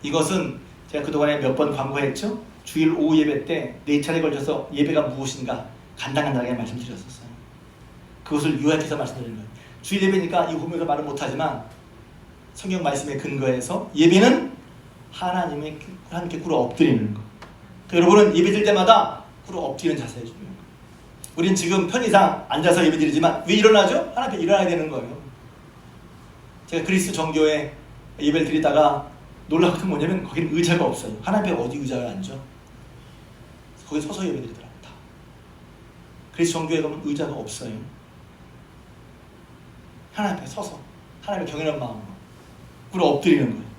이것은 제가 그동안에 몇 번 광고했죠? 주일 오후 예배 때 4차례 걸쳐서 예배가 무엇인가 간단하게 말씀드렸었어요. 그것을 요약해서 말씀드리는 거예요. 주일 예배니까 이 부분에서 말은 못하지만 성경 말씀에 근거해서 예배는 하나님께 꿇어 엎드리는 거. 여러분은 예배 드릴 때마다 꿇어 엎드리는 자세에 중요해요. 우리는 지금 편의상 앉아서 예배 드리지만 왜 일어나죠? 하나님 앞에 일어나야 되는 거예요. 제가 그리스 정교회 예배를 드리다가 놀라운 건 뭐냐면 거기는 의자가 없어요. 하나님 앞에 어디 의자를 앉죠? 거기 서서 예배 드리더라고요. 다. 그리스 정교회 가면 의자가 없어요. 하나님 앞에 서서 하나님의 경외하는 마음으로 꿇어 엎드리는 거예요.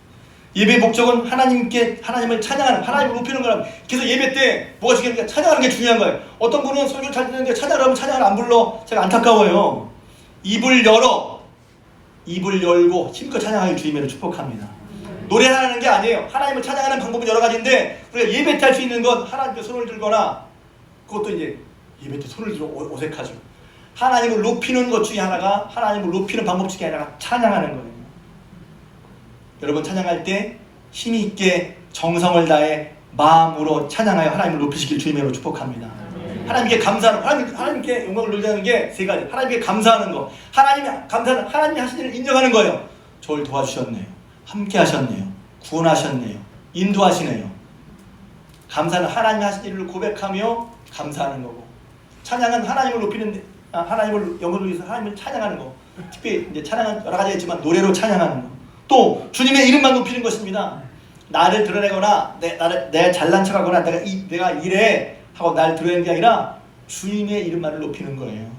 예배의 목적은 하나님을 찬양하는, 하나님을 높이는 거라면. 그래서 예배 때 뭐가 중요합니까? 찬양하는 게 중요한 거예요. 어떤 분은 설교 잘 듣는데 찬양하면 찬양을 안 불러. 제가 안타까워요. 입을 열고 힘껏 찬양하길 주님으로 축복합니다. 노래하는 게 아니에요. 하나님을 찬양하는 방법은 여러 가지인데 우리가 예배 때 할 수 있는 건 하나님께 손을 들거나, 그것도 이제 예배 때 손을 들어 어색하죠. 하나님을 높이는 것 중에 하나가, 하나님을 높이는 방법 중에 하나가 찬양하는 거예요. 여러분 찬양할 때 힘이 있게 정성을 다해 마음으로 찬양하여 하나님을 높이시길 주님으로 축복합니다. 하나님께 감사하는, 하나님께 영광을 돌리는 게 세 가지. 하나님께 감사하는 거, 하나님이 하신 일을 인정하는 거예요. 저를 도와주셨네요. 함께 하셨네요. 구원하셨네요. 인도하시네요. 감사는 하나님이 하신 일을 고백하며 감사하는 거고, 찬양은 하나님을 높이는, 하나님을 영광을 위해서 하나님을 찬양하는 거. 특히 이제 찬양은 여러 가지가 있지만 노래로 찬양하는 거. 또 주님의 이름만 높이는 것입니다. 나를 드러내거나 내가 잘난 척하거나 내가 이래 하고 나를 드러내는 게 아니라 주님의 이름만을 높이는 거예요.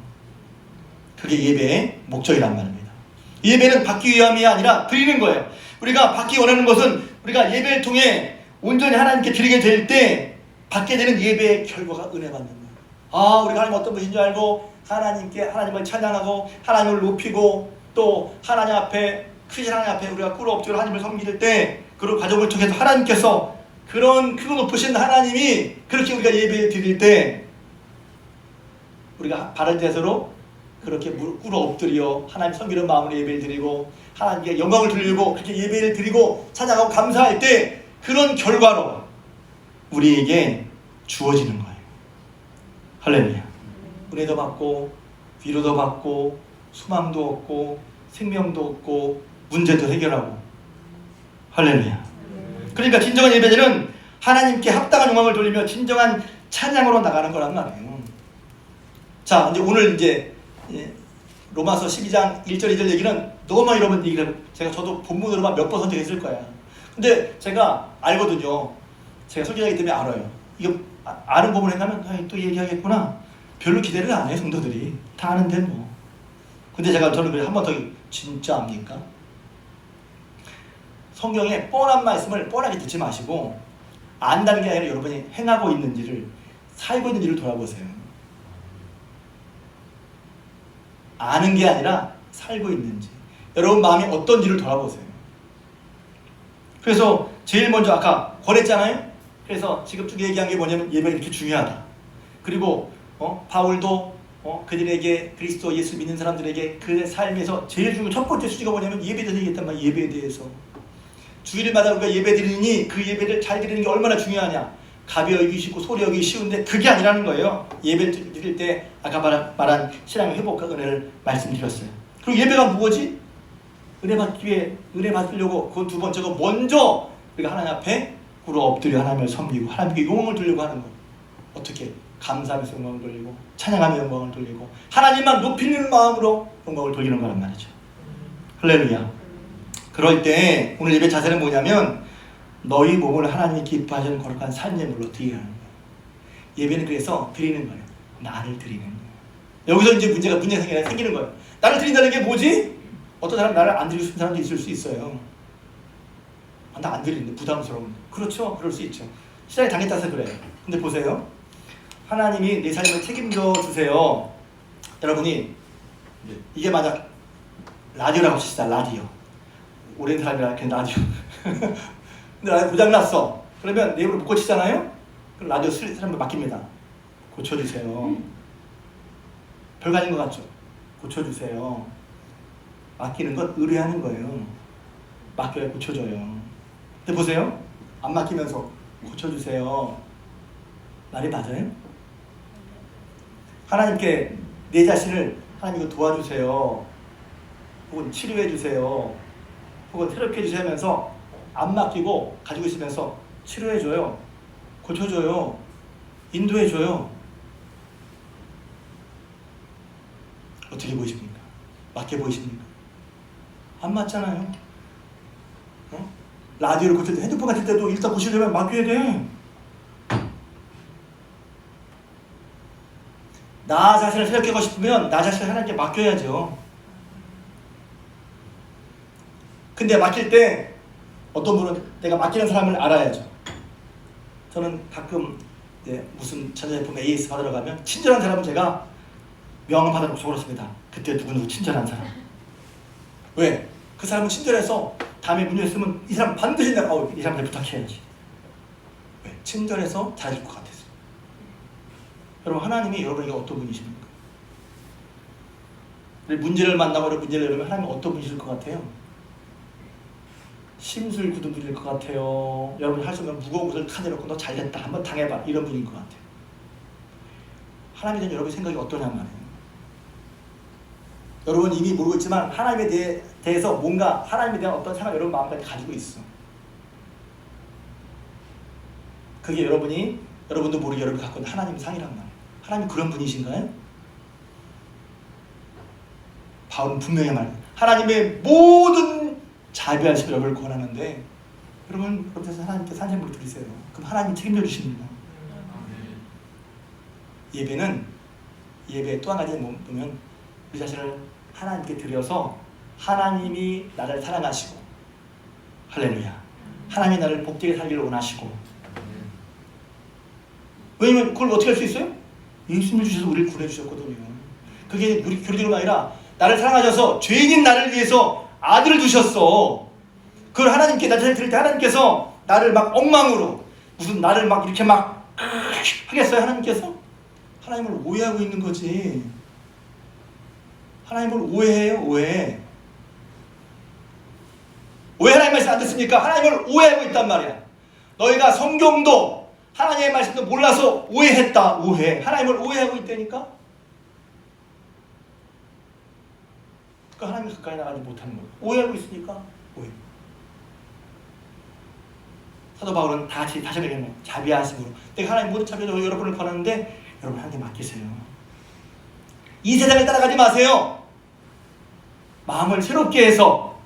그게 예배의 목적이란 말입니다. 예배는 받기 위함이 아니라 드리는 거예요. 우리가 받기 원하는 것은 우리가 예배를 통해 온전히 하나님께 드리게 될 때 받게 되는 예배의 결과가 은혜 받는 거예요. 우리가 하나님 어떤 분인 줄 알고 하나님을 찬양하고 하나님을 높이고 또 하나님 앞에, 크신 하나님 앞에 우리가 꿇어 엎드려 하나님을 섬길 때, 그런 과정을 통해서 하나님께서 그런 크고 높으신 하나님이 그렇게 우리가 예배를 드릴 때 우리가 바른 자세로 그렇게 꿇어 엎드려 하나님 섬기는 마음으로 예배를 드리고 하나님께 영광을 돌리고 그렇게 예배를 드리고 찬양하고 감사할 때 그런 결과로 우리에게 주어지는 거예요. 할렐루야. 은혜도 받고 위로도 받고 소망도 얻고 생명도 얻고 문제도 해결하고. 할렐루야. 그러니까 진정한 예배자는 하나님께 합당한 영광을 돌리며 진정한 찬양으로 나가는 거란 말이에요. 자, 이제 오늘 로마서 12장 1절 2절 얘기는 너무 많이 여러분 얘기를 저도 본문으로만 몇 번 선택했을 거야. 근데 제가 알거든요. 제가 설교하기 때문에 알아요. 이거 아는 부분에 가면 또 얘기하겠구나. 별로 기대를 안 해요. 성도들이 다 아는데 뭐. 근데 저는 한 번 더, 진짜 압니까? 성경에 뻔한 말씀을 뻔하게 듣지 마시고 안다는 게 아니라 여러분이 행하고 있는지를, 살고 있는지를 돌아보세요. 아는 게 아니라 살고 있는지, 여러분 마음이 어떤지를 돌아보세요. 그래서 제일 먼저 아까 권했잖아요. 그래서 지금 쭉 얘기한 게 뭐냐면 예배가 이렇게 중요하다. 그리고 바울도 그들에게, 그리스도 예수 믿는 사람들에게 그의 삶에서 제일 중요한 첫 번째 수지가 뭐냐면 예배에 대해서 얘기했단 말이에요. 예배에 대해서 주일마다 우리가 예배 드리니 그 예배를 잘 드리는 게 얼마나 중요하냐. 가벼이 여기기 쉽고 소리 여기기 쉬운데 그게 아니라는 거예요. 예배를 드릴 때 아까 말한 신앙의 회복과 은혜를 말씀드렸어요. 그리고 예배가 뭐지? 은혜 받기 위해, 은혜 받으려고, 그건 두 번째고, 먼저 우리가 하나님 앞에 꿇어 엎드려 하나님을 섬기고 하나님께 영광을 돌리고 하는 거. 어떻게? 감사하면서 영광을 돌리고 찬양하며 영광을 돌리고 하나님만 높이는 마음으로 영광을 돌리는 거란 말이죠. 할렐루야. 그럴 때 오늘 예배 자세는 뭐냐면 너희 몸을 하나님이 기뻐하시는 거룩한 산예물로 드리는 거예요. 예배는 그래서 드리는 거예요. 나를 드리는 거예요. 여기서 이제 문제가 생기는 거예요. 나를 드린다는 게 뭐지? 어떤 사람 나를 안 드리고 싶은 사람도 있을 수 있어요. 나 안 드리는데 부담스러운데. 그렇죠. 그럴 수 있죠. 시작이 당했다서 그래요. 근데 보세요. 하나님이 내 삶을 책임져 주세요. 여러분이 이게 만약 라디오라고 합시다. 라디오. 오랜 사람이라 그냥 라디오. 근데 라디오 고장났어. 그러면 내 입으로 못 고치잖아요? 그럼 라디오 사람을 맡깁니다. 고쳐주세요. 별거 아닌 것 같죠? 고쳐주세요. 맡기는 건 의뢰하는 거예요. 맡겨야 고쳐줘요. 근데 보세요. 안 맡기면서 고쳐주세요. 말이 맞아요? 하나님께 내 자신을 하나님 이거 도와주세요. 혹은 치료해주세요. 혹은 테라피 해주세요 하면서 안 맡기고 가지고 있으면서 치료해줘요. 고쳐줘요. 인도해줘요. 어떻게 보이십니까? 맞게 보이십니까? 안 맞잖아요. 어? 라디오를 고칠 때, 핸드폰 같을 때도 일단 고치려면 맡겨야 돼. 나 자신을 생각하고 싶으면 나 자신을 하나님께 맡겨야죠. 근데 맡길 때 어떤 분은 내가 맡기는 사람을 알아야죠. 저는 가끔 무슨 전자제품 AS 받으러 가면 친절한 사람은 제가 명함 받아놓고 적어놓습니다. 그때 누구누구 친절한 사람. 왜? 그 사람은 친절해서 다음에 문제 있으면 이 사람 반드시 내가 이 사람한테 부탁해야지. 왜? 친절해서 잘해줄 것 같아서. 여러분 하나님이 여러분에게 어떤 분이십니까? 문제를 만나고 문제를 열면 하나님은 어떤 분이실 것 같아요? 심술 굳은 분일 것 같아요. 여러분이 할 수 없는 무거운 것을 카내놓고 너 잘됐다 한번 당해봐 이런 분인 것 같아요. 하나님에 대한 여러분의 생각이 어떠냐 말이에요. 여러분 이미 모르고 있지만 하나님에 대해서 뭔가 하나님에 대한 어떤 생각 여러분 마음까지 가지고 있어. 그게 여러분도 모르게 여러분이 갖고 있는 하나님 상이란 말이에요. 하나님 그런 분이신가요? 바울은 분명히 말해요. 하나님의 모든 자비하심을 여러분을 권하는데 여러분 그렇게 하나님께 산생물을 드리세요. 그럼 하나님이 책임져 주십니다. 예배는 예배의 또 한 가지 보면 우리 자신을 하나님께 드려서 하나님이 나를 사랑하시고 할렐루야 하나님이 나를 복되게 살기를 원하시고 왜냐면 그걸 어떻게 할 수 있어요? 예수님을 주셔서 우리를 구해주셨거든요. 그게 우리 교리대로가 아니라 나를 사랑하셔서 죄인인 나를 위해서 아들을 두셨어. 그걸 하나님께 나 자신을 드릴 때 하나님께서 나를 막 엉망으로 무슨 나를 막 이렇게 막 하겠어요? 하나님께서? 하나님을 오해하고 있는 거지. 하나님을 오해해요. 오해 하나님 말씀 안 듣습니까? 하나님을 오해하고 있단 말이야. 너희가 성경도 하나님의 말씀도 몰라서 오해했다. 오해 하나님을 오해하고 있다니까? 그러니까 하나님 가까이 나가지 못하는 거예요. 오해하고 있으니까 오해. 사도 바울은 다시 얘기하는 거예요. 자비하심으로 내가 하나님 모든 자비로 여러분을 권하는데 여러분 하나님께 맡기세요. 이 세상을 따라가지 마세요. 마음을 새롭게 해서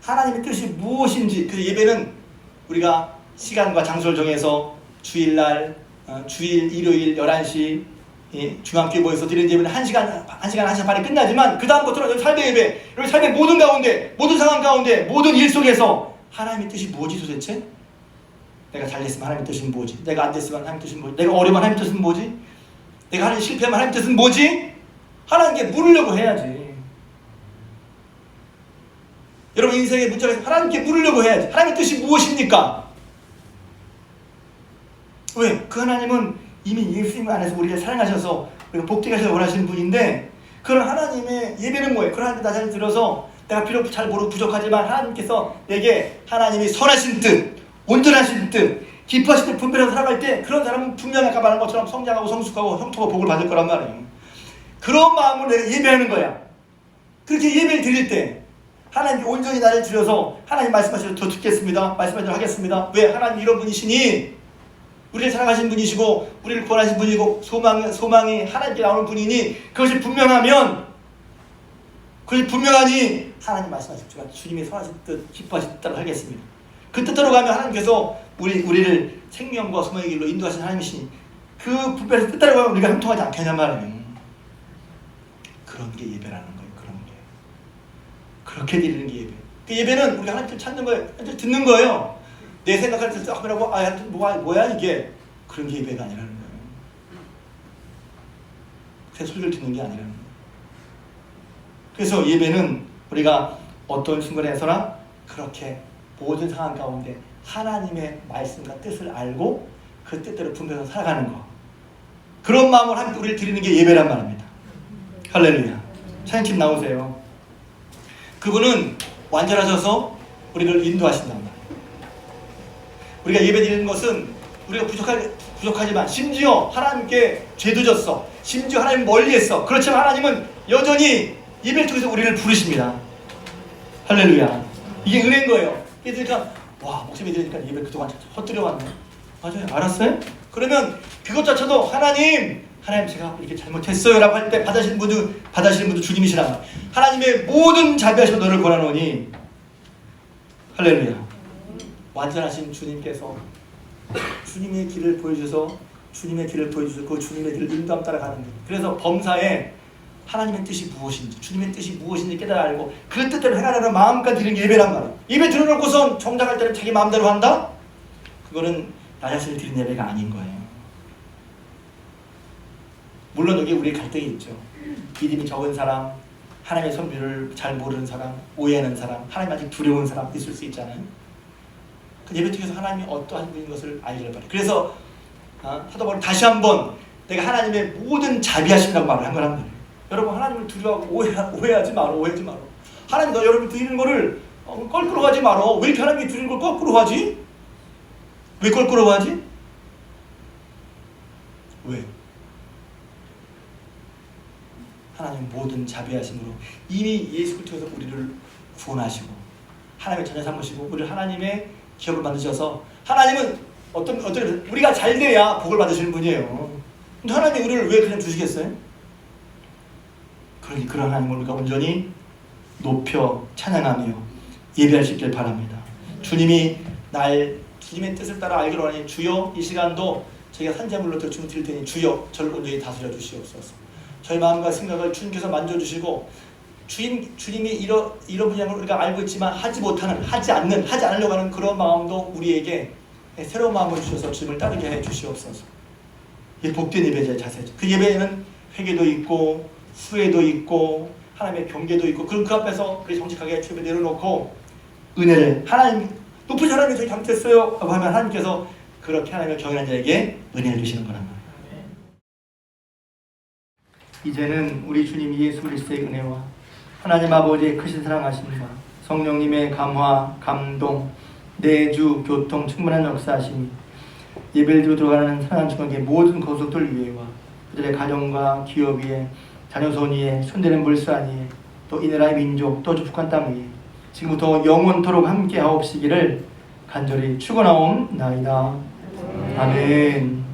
하나님의 뜻이 무엇인지. 그래서 예배는 우리가 시간과 장소를 정해서 주일날 주일 일요일 11시 중앙교회 모여서 드리는 예배는 1시간 반에 끝나지만 그 다음부터는 여러분 삶의 예배, 여러분 삶의 모든 가운데, 모든 상황 가운데, 모든 일 속에서 하나님의 뜻이 뭐지 도대체? 내가 잘 됐으면 하나님의 뜻은 뭐지? 내가 안 됐으면 하나님의 뜻은 뭐지? 내가 어려우면 하나님의 뜻은 뭐지? 내가 하나님 실패하면 하나님의 뜻은 뭐지? 하나님께 물으려고 해야지. 여러분 인생의 문제가 하나님께 물으려고 해야지. 하나님의 뜻이 무엇입니까? 왜? 그 하나님은 이미 예수님 안에서 우리를 사랑하셔서 우리가 복되게 하시길 원하시는 분인데 그런 하나님의 예배는 뭐예요? 그런 하나님 나 자신을 들어서 내가 비록 잘 모르고 부족하지만 하나님께서 내게 하나님이 선하신 뜻, 온전하신 뜻, 기뻐하신 뜻 분별해서 살아갈 때 그런 사람은 분명히 아까 말한 것처럼 성장하고 성숙하고 형통하고 복을 받을 거란 말이에요. 그런 마음으로 내가 예배하는 거야. 그렇게 예배를 드릴 때 하나님께 온전히 나를 드려서 하나님 말씀하시면 더 듣겠습니다. 말씀하시도록 하겠습니다. 왜? 하나님 이런 분이시니 우리를 사랑하신 분이시고 우리를 구원하신 분이고 소망이 하나님께 나오는 분이니 그것이 분명하니 하나님 말씀하신 주님의 선하신 뜻 기뻐하신 뜻대로 하겠습니다. 그 뜻대로 가면 하나님께서 우리를 생명과 소망의 길로 인도하신 하나님이시니 그 분별의 뜻대로 가면 우리가 형통하지 않겠냐 말이에요. 그런 게 예배라는 거예요. 그런 게 그렇게 드리는 게 예배. 그 예배는 우리가 하나님을 찾는 거예요. 하나님을 듣는 거예요. 내 생각할 때 하라고 뭐야 이게 그런 게 예배가 아니라는 거예요. 그 소리를 듣는 게 아니라는 거예요. 그래서 예배는 우리가 어떤 순간에서나 그렇게 모든 상황 가운데 하나님의 말씀과 뜻을 알고 그 뜻대로 분별해서 살아가는 거, 그런 마음으로 함께 우리를 드리는 게 예배란 말입니다. 할렐루야. 찬양팀 나오세요. 그분은 완전하셔서 우리를 인도하신단 말이에요. 우리가 예배 드리는 것은 우리가 부족하지만 심지어 하나님께 죄도 졌어, 심지어 하나님 멀리했어. 그렇지만 하나님은 여전히 예배를 통해서 우리를 부르십니다. 할렐루야. 이게 은혜인 거예요. 그러니까 와, 목소리 들으니까 예배 그동안 헛들여 왔네. 맞아요. 알았어요? 그러면 그것 자체도 하나님 제가 이렇게 잘못했어요 라고 할 때 받아시는 분도 주님이시라. 하나님의 모든 자비하심으로 너를 권하노니, 할렐루야. 완전하신 주님께서 주님의 길을 보여주셔서 그 주님의 길을 인도함 따라가는 거예요. 그래서 범사에 하나님의 뜻이 무엇인지, 주님의 뜻이 무엇인지 깨달아 알고 그 뜻대로 행하라는 마음까지 드리는 게 예배란 말이에요. 예배 들어놓고선 정작할 때는 자기 마음대로 한다? 그거는 나 자신을 드리는 예배가 아닌 거예요. 물론 여기 우리의 갈등이 있죠. 믿음이 적은 사람, 하나님의 선비를 잘 모르는 사람, 오해하는 사람, 하나님 아직 두려운 사람 있을 수 있잖아요. 그 예배 통해서 하나님이 어떠한 분인 것을 알기를 바래요. 그래서 사도 바울은 다시 한번 내가 하나님의 모든 자비하심이라고 말을 한 거란 말이에요. 여러분, 하나님을 두려워하고 오해하지 마라. 하나님 너 여러분 드리는 거를 껄끄러워하지 마라. 왜 이렇게 하나님이 드리는 걸 껄끄러워하지? 왜 껄끄러워하지? 왜? 하나님 모든 자비하심으로 이미 예수를 통해서 우리를 구원하시고 하나님의 자녀 삼으시고 우리를 하나님의 기업을 만드셔서, 하나님은 어떤 우리가 잘 돼야 복을 받으시는 분이에요. 근데 하나님이 우리를 왜 그냥 주시겠어요? 그러니 그런 하나님을 우리가 온전히 높여 찬양하며 예배할 수 있길 바랍니다. 주님의 뜻을 따라 알기로 하니 주여, 이 시간도 저희가 산재물로 주문 드릴 테니 주여 저를 온전히 다스려 주시옵소서. 저희 마음과 생각을 주님께서 만져주시고, 주님이 이런 분야를 우리가 알고 있지만 하지 않으려고 하는 그런 마음도 우리에게 새로운 마음을 주셔서 주님을 따르게 해 주시옵소서. 이게 복된 예배자의 자세죠. 그 예배에는 회개도 있고 후회도 있고 하나님의 경계도 있고, 그 앞에서 우리 정직하게 주님을 내려놓고 은혜를, 하나님 높으신 하나님이 저희 잘못했어요 라고 하면 하나님께서 그렇게 하나님의 경외하는 자에게 은혜를 주시는 거란 말이에요. 이제는 우리 주님 예수 그리스도의 은혜와 하나님 아버지의 크신 사랑하심과 성령님의 감화, 감동, 내주, 교통, 충만한 역사하심이 예배를 드리고 들어가는 사랑하는 중간계 모든 거속들 위에와 그들의 가정과 기업 위에, 자녀손 위에, 손대는 물산 위에, 또 이 나라의 민족, 또 북한 땅 위에 지금부터 영원토록 함께 하옵시기를 간절히 축원하옵나이다. 아멘.